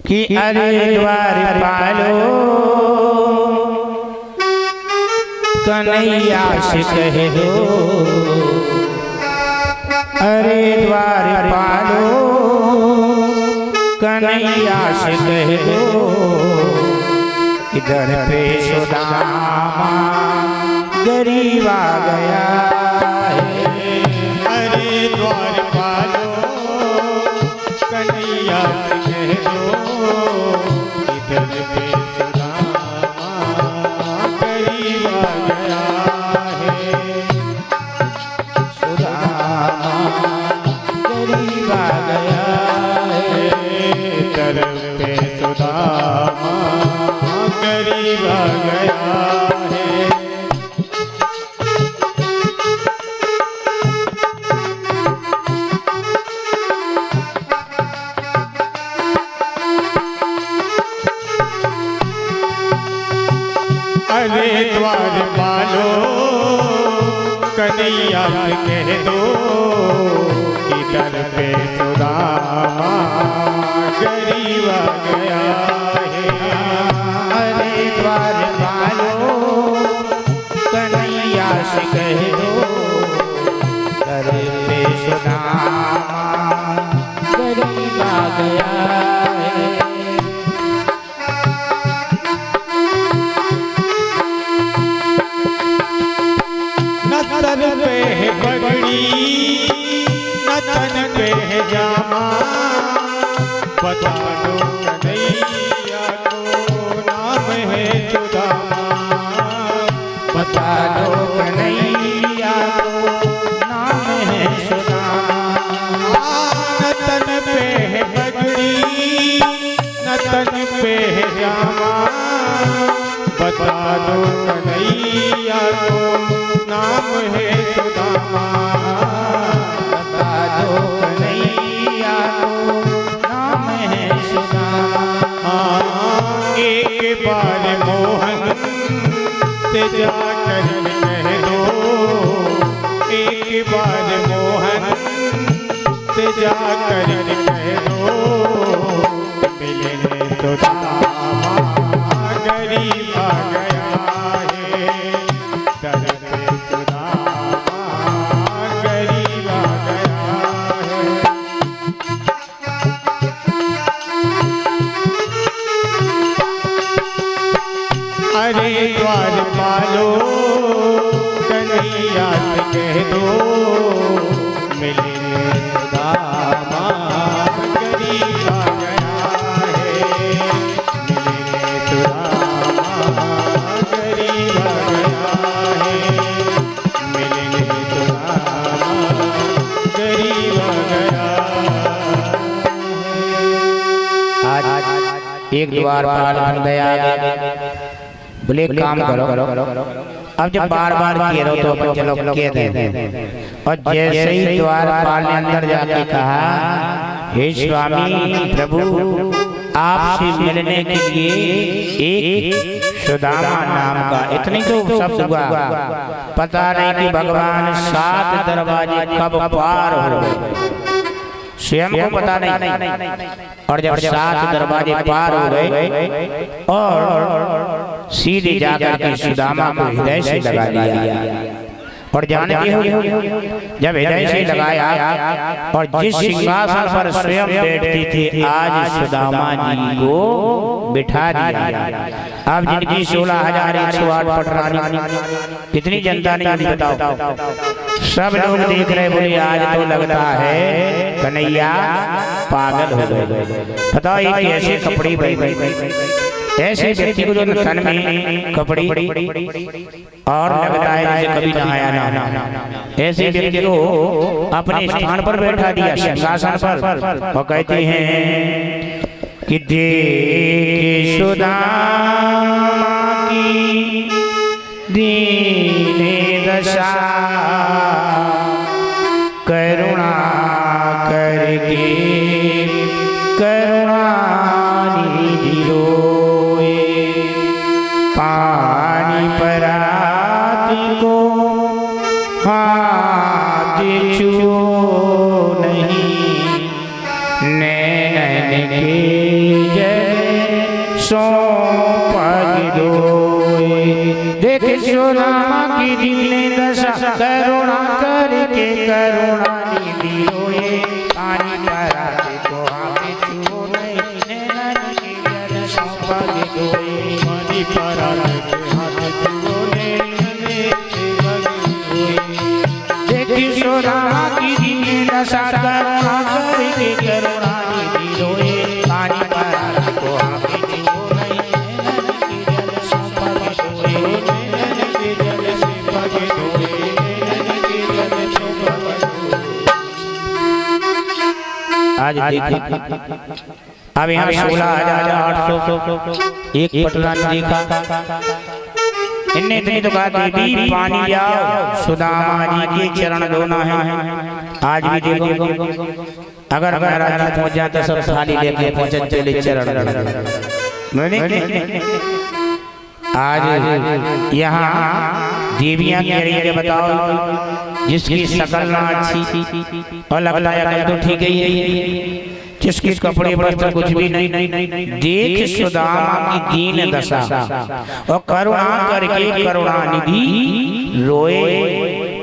कि अरे द्वार पालो कन्हैया से कह दो, अरे द्वार पालो कन्हैया से कह दो, इधर पे सुदामा गरीब आ गया है। अरे द्वार पालो कन्हैया से कह दो, इधर पे सुदामा गरीब आ गया है। सुदामा गरीब आ गया है, इधर पे सुदामा गरीब आ गया है। अरे द्वार पालो कन्हैया से कह दो, इधर पे सुदामा गरीब आ गया है। अरे द्वार पालो कन्हैया से कह दो, अरे पे सुदामा गरीब आ गया है। न तन पे है पगड़ी न तन पे है जामा, बता दो कन्हैया को नाम है सुदामा। बता दो कन्हैया को नाम है सुदामा। न तन पे है पगड़ी न तन पे है जामा, बता दो कन्हैया को नाम है सुदामा। बता दो कन्हैया को नाम है सुदामा। एक बार मोहन से जाकर कह दो, एक बार मोहन से जाकर कह दो, मिले सुदामा गरीब आ गया है। दर पे सुदामा गरीब आ गया है। अरे द्वार पालो कन्हैया से कह दो, मिले सुदामा गरीब आ गया है। मिले सुदामा गरीब आ गया है। मिले सुदामा गरीब आ गया है। आज एक द्वार पाल बन गया, बोले एक काम करो, अब जब बार बार किए रहो तो अपन चलो किए दे। और जैसे ही द्वार पाल ने अंदर जाके कहा, हे स्वामी प्रभु आपसे मिलने के लिए एक सुदामा नाम का, इतनी तो शब्द हुआ, पता नहीं कि भगवान 7 दरवाजे कब पार हो, स्वयं को पता नहीं। और जब 7 दरवाजे पार हो गए और सीधे जाकर के सुदामा को हृदय से लगा लिया। और जानते हो जब हृदय से लगाया और जिस सिंहासन पर स्वयं बैठती थी, आज सुदामा जी को बिठा दिया। अब जिनकी 16,108 पटरानी, कितनी जनता नहीं बताओ, सब लोग देख रहे, बोले आज तो लगता है कन्हैया पागल हो गए। बताओ ये कैसे कपड़े बने, ऐसे व्यक्ति को जो तन में कपड़े और लगता है जैसे कभी नहाया ना, ऐसे व्यक्ति को अपने स्थान पर बैठा दिया सिंहासन पर, और कहते हैं कि देखे सुदामा की दीन दशा, करुणा करके करुणा निधि रोए, पानी परात को हाथ छुओ नहीं, नैन के जल सो पग धोए। देख सुदामा की दीन दशा करुणा करके करुणा निधि रोए। पानी पराते तो हाथ छुओ नहीं नैन के जल सो पग धोए। पानी पराते हाथ छुओ नहीं पग धोए। देख सुदामा की दीन दशा करुणा करके करुणा निधि रोए। पानी पराते तो हाथ छुओ नहीं नैन के जल सो पग धोए। नैन के जल से पग धोए। नैन के जल से पग धोए। आज देखा अब यहाँ 16,800 एक पटना ने देखा। इनने इतनी तो कहा देवी पानी लाओ सुदामा जी के चरण धोना है। आज भी देखो अगर महाराज जी पहुंच जाते सब थाली लेके पहुंचे चले चरण आज यहाँ देवियां कह रही है बताओ जिसकी शकल ना अच्छी और लगता है तो ठीक ही है, जिसके कपड़े वस्त्र कुछ भी नहीं, देख सुदामा की दीन दशा और करुणा करके करुणानिधि रोए।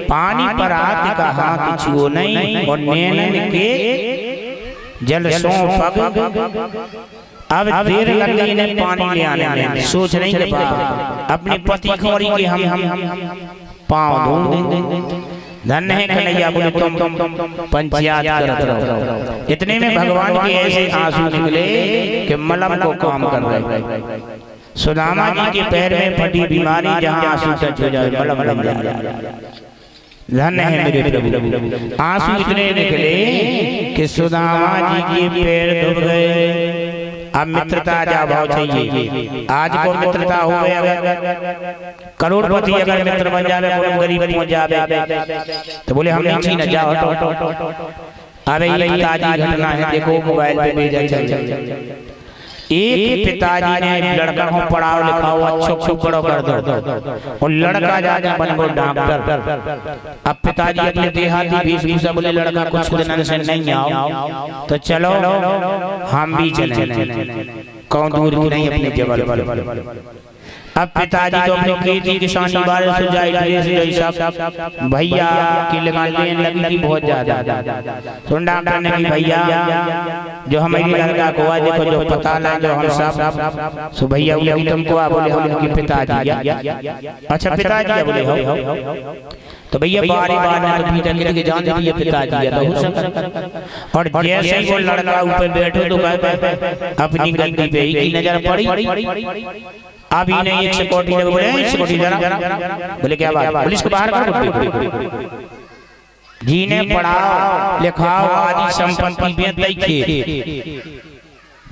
पानी पर हाथ का हाथ छुओ नहीं और नैनन के जल सो पग। अब देर लग गई इन्हें पानी ले आने में। सोच नहीं के पास अपने पति खोरी के हम पाँव धो। धन्य है कन्हैया बोले तुम पंचायत करत रहो। इतने में भगवान के ऐसे आंसू निकले कि मलम को काम कर रहे। सुदामा जी के पैर में फटी बीमारी जहाँ आंसू टच हो जाए मलम लग जाए। धन्य है मेरे प्रभु। आंसू इतने निकले कि सुदामा जी के पैर डूब गए। अब मित्रता जा भाव चाहिए। आज को मित्रता हो गया करोड़पति अगर मित्र बन जावे कोई गरीब पहुंच जावे तो बोले हम नीचे न जाओ। अरे ये ताजी घटना है देखो मोबाइल पे भेजा चल। एक पिताजी ने लड़का को पढ़ाओ लिखाओ अच्छो बड़ो कर दो और लड़का जाके बन गो डॉक्टर। अब पिताजी अपने देहाती वेशभूषा बोले लड़का कुछ दिन से नहीं आओ तो चलो हम भी चले। कौन दूर की नहीं अपने जबल। अब पिताजी तो अपनी खेती किसानी बारे से जाए सब भैया की लगाने लगी थी बहुत ज्यादा। तो डॉक्टर ने कहा भैया जो हमारी लड़का को आज देखो जो पता ना जो हम सब सो भैया बोले तुमको आ बोले हम पिताजी। अच्छा पिताजी बोले हो तो भैया बारी बार तो भीतर के जान दिए पिताजी तो हो सकता। और जैसे ही वो लड़का ऊपर बैठो तो अपनी गलती पे ही की नजर पड़ी। अभी नहीं एक सिक्योरिटी ने बोले सिक्योरिटी जरा बोले क्या बात पुलिस को बाहर करो। जी ने पढ़ाओ लिखाओ आदि संपत्ति बेच दी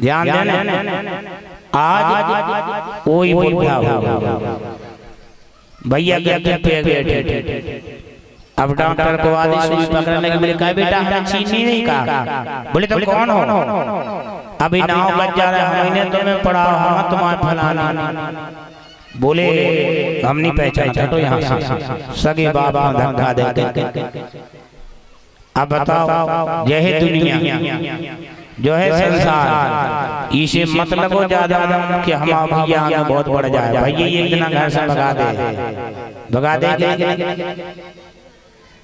ध्यान देना। आज कोई बुढ़ा हो भैया के पे बैठे। अब डॉक्टर को आदेश हुई पकड़ने के बोले क्या बेटा हमें चीनी नहीं कहा। बोले तुम कौन हो। अभी नाव बच जा रहा है हमने तुम्हें पढ़ाओ हम तुम्हारे फलाना। बोले हम नहीं पहचाना तो यहाँ से सगे बाप धक्का देते। अब बताओ यह है दुनिया जो है संसार इसे मत लगो ज्यादा कि हम भैया हमें बहुत बढ़ जाए। भैया एक दिन घर से भगा दे।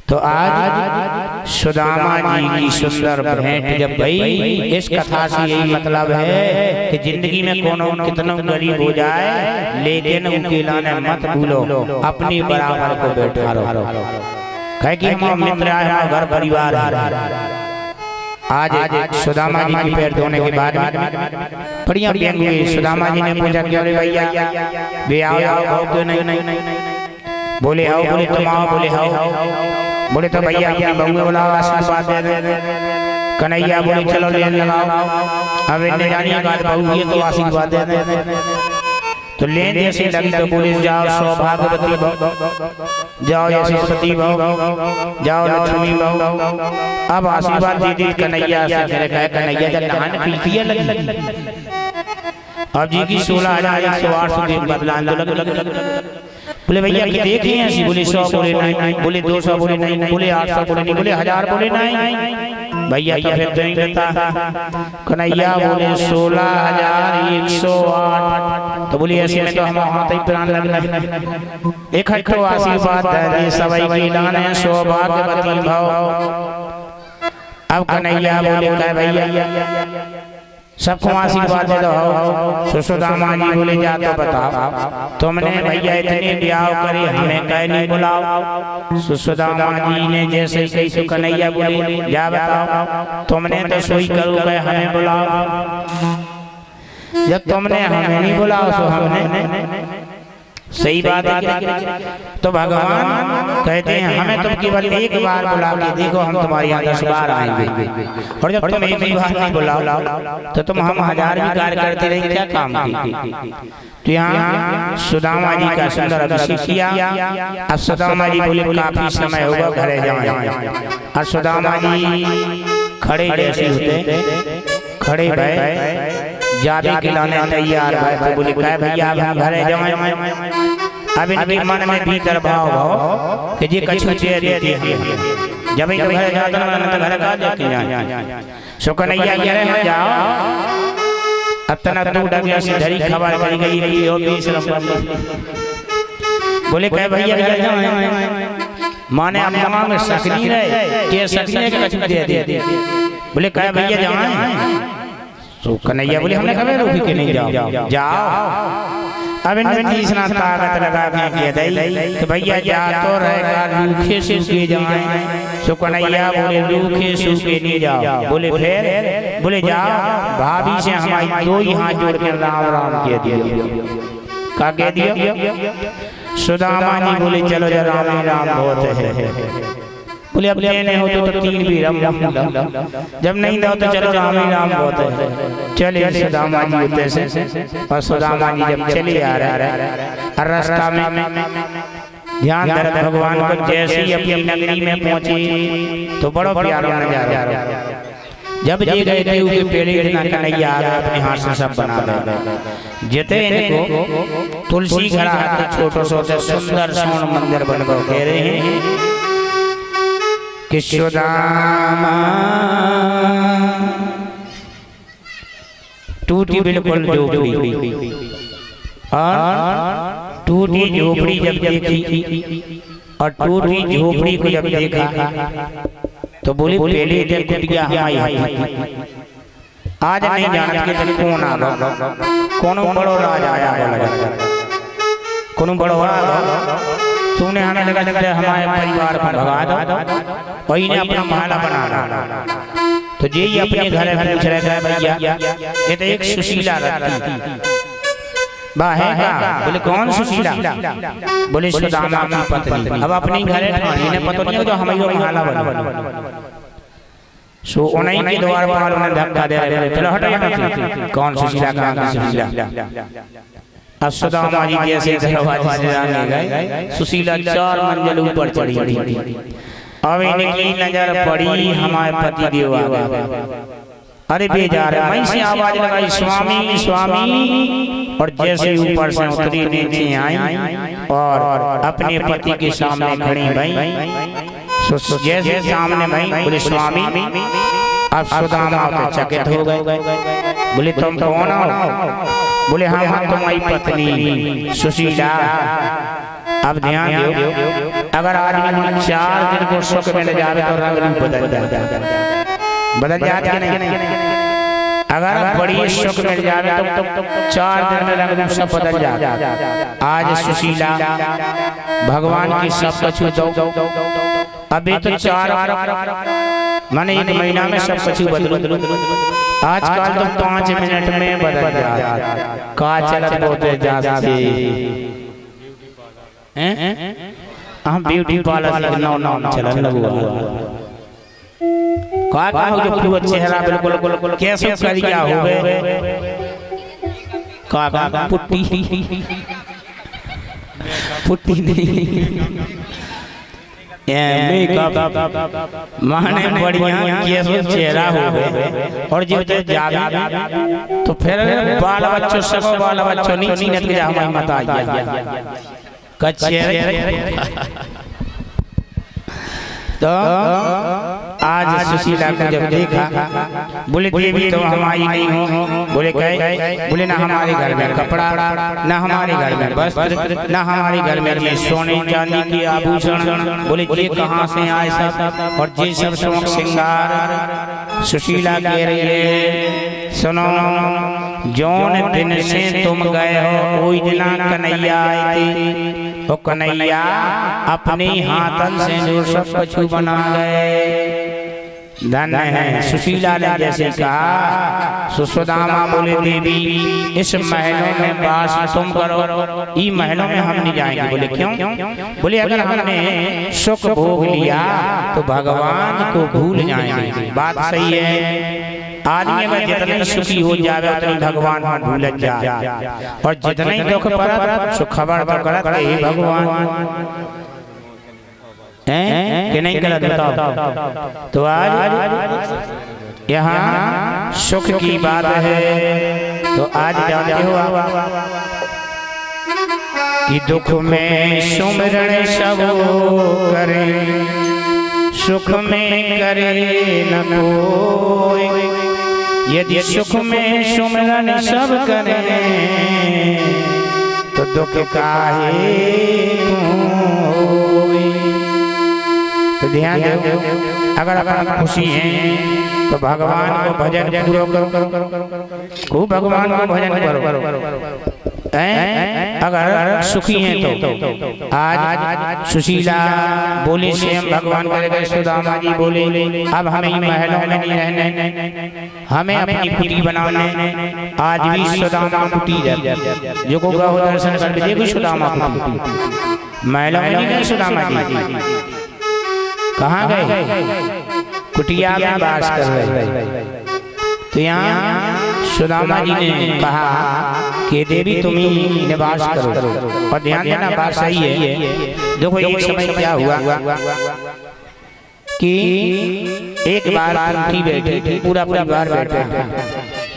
तो आज सुदामा जी की सुंदर भेंट जब भई इस कथा से यही मतलब है कि जिंदगी में कोनो कितना गरीब हो जाए लेकिन उकेला ने मत भूलो अपनी बराबर को बैठा रहो। कहे कि हम मित्र आए हम घर परिवार आज सुदामा जी की पैर धोने के बाद बढ़िया व्यंग हुई। सुदामा जी ने पूछा क्यों रे भैया बे आओ क्यों नहीं। बोले आओ बोले तुम आओ बोले आओ। बोले तो भैया अपनी बहू बोला आशीर्वाद दे दे। कन्हैया बोले चलो लेन लगाओ। अब इन्हें जानिए बात बहू ये तो आशीर्वाद दे दे। तो लेन जैसे लगी तो बोले जाओ सौभाग्यवती भव जाओ यशस्वती भव जाओ लक्ष्मी भव। अब आशीर्वाद दे दी कन्हैया से कहे कन्हैया जब नहाने पीती लगी। अब जी की 16,108 बदलान लग बोले भैया कि देखिए ऐसी, बोले 100 बोले नहीं, बोले 200 बोले नहीं, बोले 800 बोले नहीं, बोले 1000 बोले नहीं। भैया तो फिर नहीं देता। कन्हैया बोले 16,108। तो बोली ऐसे में तो हम हाथ ही प्राण लगना। इकट्ठो आशीर्वाद दे सवई की लाने सौभाग्यवती भव। अब कन्हैया बोले कह भैया सबको आशीर्वाद दे दो। सुदामा जी बोले जा तो बताओ तुमने भैया इतने ब्याह करे हमें कह नहीं बुलाओ। सुदामा जी ने जैसे कही कन्हैया बोले जा बताओ तुमने तो सोई करो कह हमें बुलाओ। जब तुमने हमें नहीं बुलाओ तो हमने सही बात है। तो भगवान कहते हैं हमें तुम केवल एक बार बुला के देखो हम तुम्हारे यहाँ 10 बार आएंगे, और जब तुम एक बार नहीं बुलाओ तो तुम हम 1000 भी कार्य करते रहे क्या काम की। तो यहाँ सुदामा जी का सुंदर अभिषेक किया। अब सुदामा जी बोले काफी समय होगा घरे जाएं। और सुदामा जी खड़े जैसे होते खड़े भय जाबे के लाने तैयार है। तो बोले कह भैया अब हम घरे जाएं। अब इनके मन में भीतर भाव कि जी कछु दे देते हैं जब इन घर जाते ना तो घर का जाके जाए। सो कन्हैया कह रहे हैं जाओ। अब तना तू डगिया से धरी खबर करी गई कि ओ बेशरम बोले कह भैया घर जाएं। माने अब मां में सकनी रहे के सकनी के कछु दे दे। बोले कह भैया जाएं। तो कन्हैया बोले हमने कभी रोकी के नहीं जाओ जाओ। अब इनमें तीसरा ताकत लगा के दई कि भैया जा तो रहेगा रूखे सूखे जाएं। तो कन्हैया बोले रूखे सूखे नहीं जाओ। बोले फिर बोले जाओ भाभी से हमारी 2 ही हाथ जोड़ के राम राम कह दियो। का कह दियो? सुदामा जी बोले चलो जा राम राम बहुत है। बोले अब लेने हो तो 3 भी राम जब नहीं दो तो चलो राम ही राम बहुत है। चले सुदामा जी होते से और सुदामा जी जब चले आ रहे और रास्ता में ध्यान धरत भगवान को जैसे ही अपनी नगरी में पहुंची तो बड़ा प्यारा नजारा। जब ये गए थे उनके पेड़े इतना कन्हैया आ गया अपने हाथ से सब बना दे जेते इनको तुलसी घड़ा छोटे छोटे सुंदर सोन मंदिर बनकर कह रहे हैं कि सुदामा टूटी बिल्कुल झोपड़ी और टूटी झोपड़ी जब देखी और टूटी झोपड़ी को जब देखा तो बोली पहले दिन कुटिया हमारी आज नहीं जानत के दिन कौन आ गया कोनो बड़ो राज आया बोला कोनो बड़ो आ तूने हमें लगा हमारे परिवार को भगा दो वही ने अपना महला बना रहा। तो जे ही अपने घर पूछ रहे हैं भैया ये तो एक सुशीला रहती बा है का। बोले कौन सुशीला? बोले सुदामा की पत्नी। अब अपनी घर इन्हें पता नहीं जो हमारी महला बना। सो उन्हीं के द्वार पर उन्हें धक्का दे रहे चलो हटो यहाँ से। कौन सुशीला कहाँ की सुशीला? अब सुदामा जी जैसे दरवाजे से आने गए सुशीला 4 मंजिल ऊपर चढ़ी। अब इनकी नजर पड़ी हमारे पति देव आ गए। अरे बेजार मैं से आवाज लगाई स्वामी स्वामी। और जैसे ऊपर से उतरी नीचे आई और अपने पति के सामने खड़ी भई। जैसे सामने भई बोले स्वामी। अब सुदामा तो चकित हो गए। बोले तुम कौन हो? बोले हाँ तुम्हारी पत्नी सुशीला। अब ध्यान दो अगर आदमी 4 दिन को सुख मिल जाए तो रंग रूप बदल जाता कि नहीं? अगर बड़ी सुख मिल जाए तो 4 दिन में रंग रूप सब बदल जाता। आज सुशीला भगवान की सब कुछ दो। अभी तो 4 माने 1 महीना में सब कुछ बदल। आजकल तो 5 मिनट में बदल जाता। का चलत बोते जाते हम ब्यूटी पार्लर नाम चलन लगुआ। का हो जो पूरा चेहरा बिल्कुल कैसे करिया हो गए। का पुट्टी पुट्टी नहीं मेकअप माने बढ़िया कैसे चेहरा हो गए। और जब जावे तो फिर बाल बच्चों सब बाल बच्चों नहीं सीनत के हमारी मत आई। तो आज सुशीला को जब देखा, बोले देवी तो हमारी नहीं हो। बोले कहे, बोले ना हमारे घर में कपड़ा, ना हमारे घर में वस्त्र, ना हमारे घर में सोने चांदी के आभूषण। बोले ये कहाँ से आए सब, और ये सब शौक श्रृंगार। सुशीला कह रही है, सुनो, जौन दिन से तुम गए हो कोई दिन कन्हैया आए थे, तो कन्हैया अपने हाथन से जो सब कछु बना गए। धन्य है। सुशीला ने जैसे कहा, सुदामा बोले देवी इस महलों में वास तुम करो, ई महलों में हम नहीं जाएंगे। बोले क्यों? बोले अगर हमने सुख भोग लिया तो भगवान को भूल जाएंगे। बात सही है। आदमी में जितने सुखी हो जावे उतने भगवान को भूल जाए, और जितने दुख पड़त सो खबर तो करत हे भगवान हैं कि नहीं करत बताओ। तो आज यहाँ सुख की बात है। तो आज जानते हो कि दुख में सुमिरन सब करें, सुख में करे न कोई। यदि सुख में सुमिरन सब करें तो दुख काहे कोई। तो ध्यान दो, अगर अपन खुशी हैं तो भगवान को भजन पूरा करो, खूब भगवान को भजन करो। अगर सुखी हैं तो आज सुशीला बोले स्वयं भगवान करेगा। सुदामा जी बोले अब हमें महलों में नहीं रहने, हमें अपनी कुटी बनाने। आज भी सुदामा कुटी जो को गौ दर्शन कर देखो, सुदामा कुटी महलों में नहीं गए। सुदामा जी कहाँ गए? कुटिया में वास कर रहे। तो यहाँ सुदामा जी ने कहा कि देवी तुम ही निवास करो। और ध्यान देना, बात सही है। देखो एक समय क्या हुआ कि एक बार कुंती बैठी थी, पूरा परिवार बैठा था।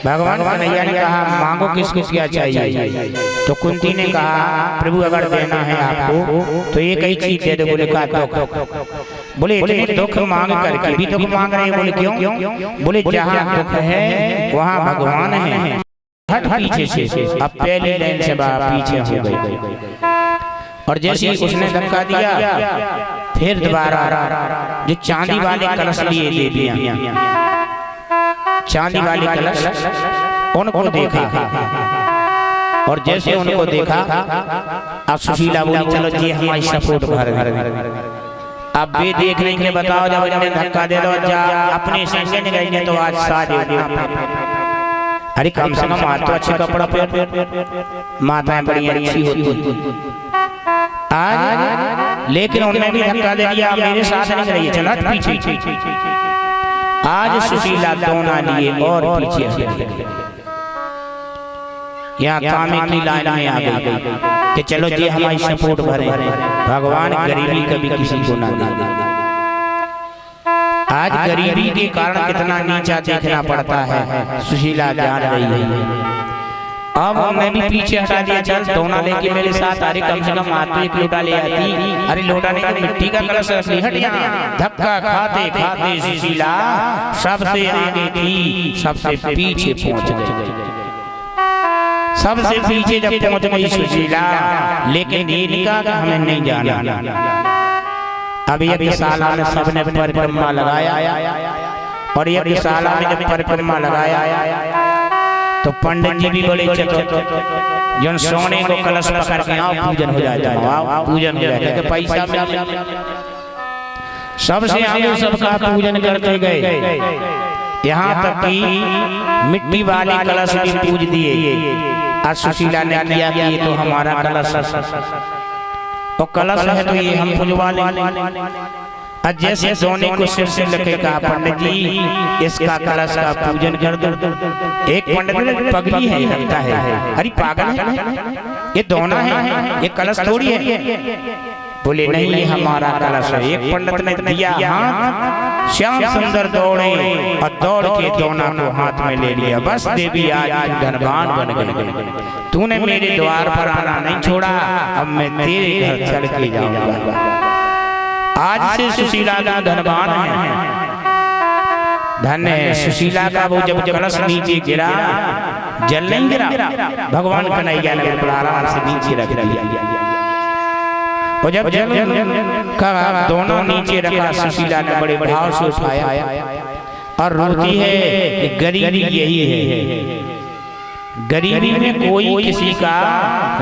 भगवान कन्हैया ने कहा मांगो किसको क्या चाहिए। तो कुंती ने कहा प्रभु अगर देना है आपको तो एक ही चीज दे दो। बोले का दुख। बोले इतने दुख मांग करके भी दुख मांग रहे हैं। बोले क्यों? बोले जहाँ दुख है वहाँ भगवान है। हट पीछे से, अब पहले लाइन से पीछे हो गई। और जैसे उसने धक्का दिया फिर दोबारा जो चांदी वाले कलश लिए देवियां, चांदी वाले कलश उनको देखा। और जैसे उनको देखा अब सुशीला बोली चलो जी हमारी सपोर्ट कर। अब वे देख लेंगे, बताओ जब इन्होंने धक्का दे दो जा अपने संगे नहीं तो आज शादी। अरे कम से कम आज तो अच्छे कपड़ा पहन, माताएं बड़ी अच्छी होती आज। लेकिन उन्होंने भी धक्का दे दिया, मेरे साथ नहीं रही, चला पीछे। आज सुशीला दोना लिए और पीछे हट। यहाँ कामे की लाइन में आ गई कि चलो जी हमारी सपोर्ट भरे। भगवान गरीबी कभी किसी को ना दे। आज गरीबी के कारण कितना नीचा देखना पड़ता है, सुशीला जान रही है। अब मैं भी पीछे हटा दिया, चल दोना लेके मेरे साथ। अरे कम से कम हाथ में एक लोटा ले आती। अरे लोटा नहीं तो मिट्टी का कलश रखी। हट यहाँ। धक्का खाते खाते सुशीला सबसे आगे थी, सबसे पीछे पहुंच गई। सबसे पीछे जब पहुंच गई सुशीला, लेकिन ये कहा हमें नहीं जाना। अब यज्ञशाला में सबने परिक्रमा लगाया, और यज्ञशाला में जब परिक्रमा लगाया तो पंडित जी भी बोले जन सोने को कलश पकड़ के आओ पूजन हो जाएगा। पूजन हो जाएगा, पैसा मिल। सबसे आगे सबका पूजन करते गए, यहाँ तक कि मिट्टी वाले कलश भी पूज दिए। आज सुशीला ने किया कि ये तो हमारा कलश और कलश है तो ये हम पूजवा लें। आज जैसे सोने को सिर से लगे कहा पंडित जी इसका कलश का पूजन कर दो। एक पंडित ने पगड़ी है लगता है। अरे पागल है, ये दोना है, ये कलश थोड़ी है। बोले नहीं ये हमारा कलश है। एक पंडित ने दिया हाथ श्याम सुंदर दौड़े और दौड़ के दोना को हाथ में ले लिया। बस देवी आज धनवान बन गई, तूने मेरे द्वार पर आना नहीं छोड़ा, अब मैं तेरे घर चल के जाऊंगा। आज से सुशीला का धनवान है। धन्य है सुशीला का वो जब कलश नीचे गिरा, जल नहीं गिरा, भगवान कन्हैया ने आराम से नीचे रख दिया। और जब जल का दोनों नीचे रखा, सुशीला ने बड़े भाव से उठाया और रोती है। गरीबी यही है, गरीबी में कोई किसी का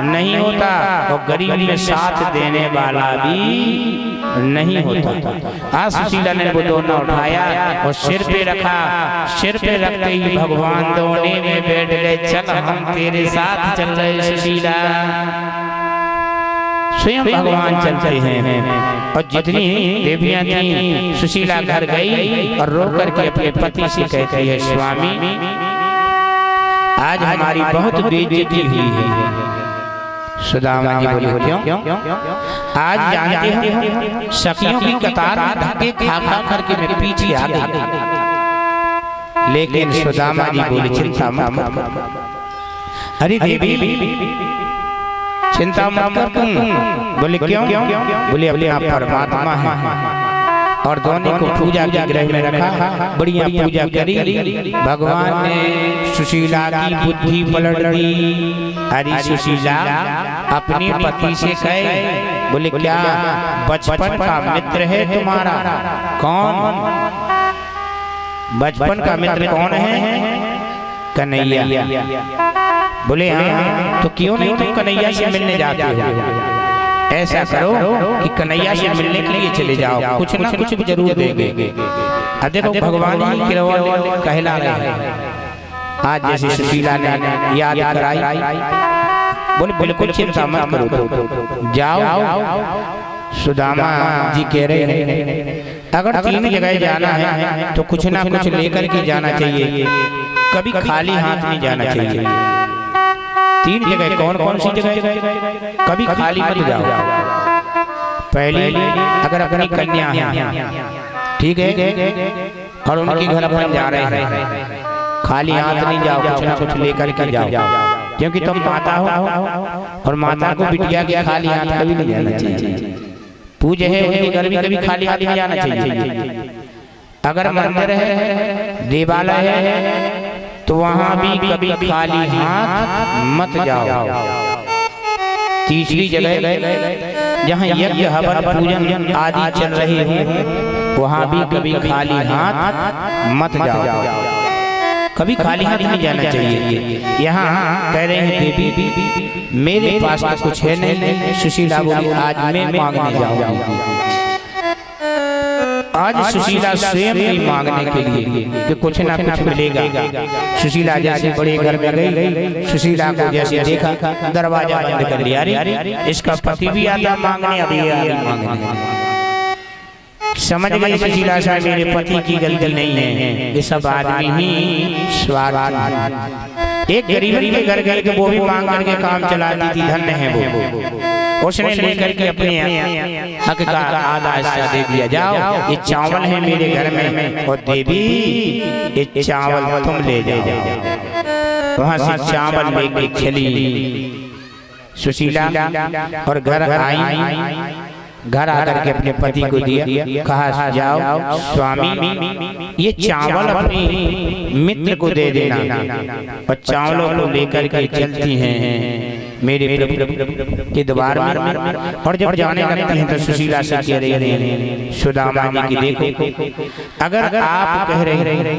नहीं होता और गरीबी में साथ देने वाला भी नहीं होता। आज सुशीला ने वो दोनों उठाया और सिर पे रखा। सिर पे रखते ही भगवान दोने में बैठ गए। चल हम तेरे साथ चल रहे सुशीला। स्वयं भगवान चलते हैं। और जितनी देवियां थी, सुशीला घर गई और रो करके अपने पति से कहती है, स्वामी आज हमारी बहुत बेइज्जती हुई है। सुदामा जी बोले, क्यों? आज जानते हो सखियों की कतार धक्के खा खा करके मैं पीछे आ गई। लेकिन सुदामा जी बोले, चिंता मत कर। अरे देवी चिंता मत कर तुम। बोले क्यों? बोले अपने आप परमात्मा है और दोनों को पूजा के ग्रह में रखा, बढ़िया पूजा करी। भगवान ने सुशीला की बुद्धि पलट दी। अरे सुशीला अपने पति से कहे, बोले क्या बचपन का मित्र है तुम्हारा? कौन बचपन का मित्र कौन है? कन्हैया। बोले हाँ, तो क्यों नहीं तुम कन्हैया से मिलने जाते हो? ऐसा करो कि कन्हैया से मिलने के लिए चले जाओ, कुछ ना कुछ भी जरूर देंगे। अब देखो भगवान ही केवल कहला रहे हैं। आज जैसे सुशीला ने याद कराई, बोले बिल्कुल चिंता मत करो, जाओ। सुदामा जी कह रहे हैं अगर 3 जगह जाना है तो कुछ ना कुछ लेकर के जाना चाहिए, कभी खाली हाथ नहीं जाना चाहिए। 3 जगह कौन कौन सी जगह? कभी खाली मत जाओ। पहले अगर अपनी कन्या है, ठीक है, और उनके घर अपन जा रहे हैं, खाली हाथ नहीं जाओ, कुछ ना कुछ लेकर के जाओ, क्योंकि तुम माता हो और माता को बिटिया के खाली हाथ कभी नहीं जाना चाहिए। पूजे है उनके घर भी कभी खाली हाथ नहीं जाना चाहिए। अगर मंदिर है, देवालय है, तो वहां भी कभी खाली हाथ मत जाओ। तीसरी जगह जहाँ यज्ञ हवन पूजन आदि चल रहे हो, वहां भी कभी खाली हाथ मत जाओ। कभी खाली हाथ नहीं जाना चाहिए। यहाँ कह रहे हैं देवी मेरे पास तो कुछ है नहीं। सुशीला बोली आज मैं मांगने जाऊंगी। आज सुशीला स्वयं ही मांगने के लिए कि कुछ ना कुछ मिलेगा। सुशीला जैसे बड़े घर में गई, सुशीला को जैसे देखा दरवाजा बंद कर लिया। अरे इसका पति भी आता मांगने, अभी मांगने। समझ गई सुशीला सा मेरे पति की गलती नहीं है, ये सब आदमी ही स्वार्थी। एक गरीब के घर गए कि वो भी मांग करके काम चलाती थी, धन्य है वो। उसने लेकर के अपने हक का आधा हिस्सा दे दिया। जाओ ये चावल है मेरे घर में, और देवी ये चावल तुम ले जाओ। वहां से चावल लेके चली सुशीला और घर आई। घर आकर के अपने पति को दिया, कहा जाओ स्वामी ये चावल अपने मित्र को दे देना। और चावलों को लेकर के चलती हैं मेरे प्रभु के द्वार में। और जब जाने लगती हैं तो सुशीला से कह रही हैं सुदामा जी की देखो अगर आप कह रहे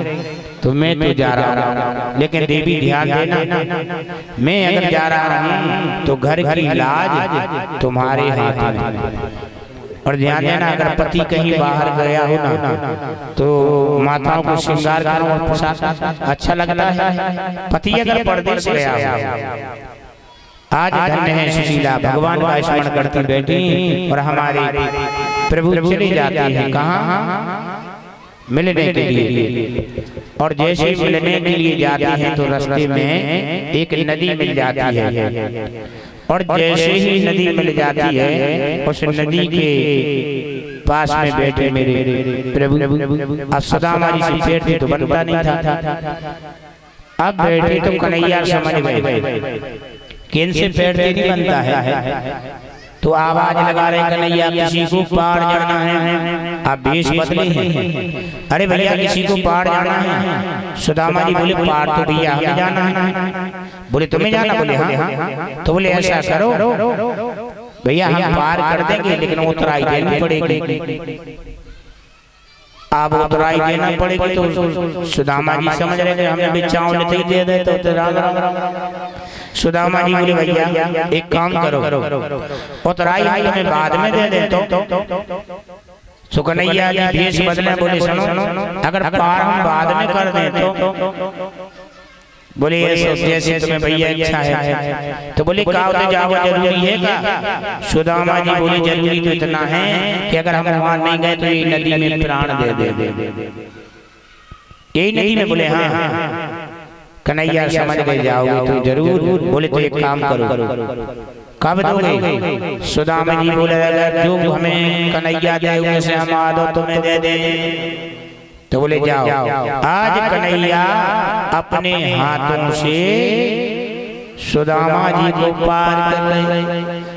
तो मैं तो जा रहा हूँ, लेकिन देवी ध्यान देना मैं अगर जा रहा हूँ तो घर की लाज तुम्हारे हाथ में। और ध्यान देना अगर पति कहीं बाहर गया हो ना तो माताओं को श्रृंगार करो और पोशाक अच्छा लगता है। पति अगर परदेश गया हो, आज धन्य है सुशीला भगवान का स्मरण करती बैठी और हमारे प्रभु चले जाते हैं कहाँ मिलने के लिए। और जैसे मिलने के लिए जाते हैं तो रास्ते में एक नदी मिल जाती है। और जैसे ही नदी मिल जाती है उस नदी के पास में बैठे मेरे प्रभु। अब सुदामा जी से पेट थी तो बनता नहीं था, अब बैठे तो कन्हैया समझ गए कि इनसे पेट नहीं बनता है, तो आवाज लगा रहे कन्हैया किसी को पार जाना है। आप बेश बदले हैं, अरे भैया किसी को पार जाना है। सुदामा जी बोले पार तो भैया हमें जाना है। बोले तुम्हें जाना? बोले हाँ। तो बोले ऐसा करो भैया हम पार कर देंगे लेकिन उतराई देनी पड़ेगी। आप उतराई देना पड़ेगी। तो सुदामा जी समझ रहे थे हमें बिचाओं लेते ही दे दे तो सुदामा जी बोले भैया एक काम करो, उतराई हमें बाद में दे दे तो कन्हैया जी भेष बदले बोले सुनो अगर पार हम बाद में कर दें तो बोले जैसे तुम्हें भैया इच्छा है। तो बोले का तो जाओ जरूरी है का? सुदामा जी बोले जरूरी तो इतना है कि अगर हम वहां नहीं गए तो ये नदी में प्राण दे दे। यही नदी में? बोले हाँ। कन्हैया समझ गए जाओगे तो जरूर। बोले तो एक काम करो, कब दोगे? सुदामा जी बोले अगर जो हमें कन्हैया दे उसे हम आदो तुम्हें दे दे। तो बोले जाओ आज कन्हैया अपने हाथों से सुदामा जी को पार कर रहे।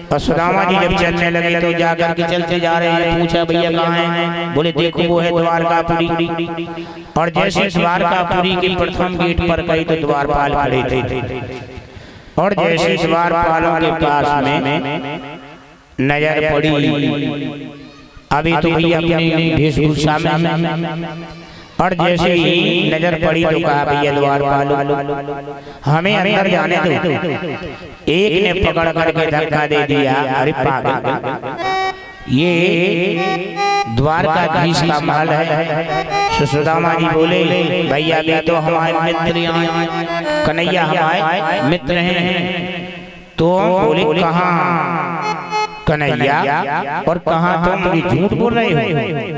और सुदामा जी जब चलने लगे तो जाकर के चलते जा रहे हैं। पूछा भैया कहाँ है? बोले देखो वो है द्वारकापुरी। और जैसे द्वारकापुरी के प्रथम गेट पर गए तो द्वारपाल खड़े थे। और जैसे द्वारपालों के पास में नजर पड़ी, अभी तो भैया अपनी वेशभूषा में, और जैसे ही नजर पड़ी तो कहा भैया द्वारपाल हमें अंदर जाने दो। एक ने पकड़ करके धक्का दे दिया, अरे पागल ये द्वारकाधीश का महल है। सुदामा जी बोले भैया भी तो हमारे मित्र यहाँ, कन्हैया हमारे मित्र हैं। तो बोले कहाँ कन्हैया और कहाँ तुम झूठ बोल रहे हो?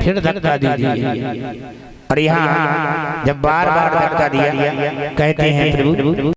फिर धक्का दीजिए। और यहाँ जब बार बार धक्का दिया कहते हैं प्रभु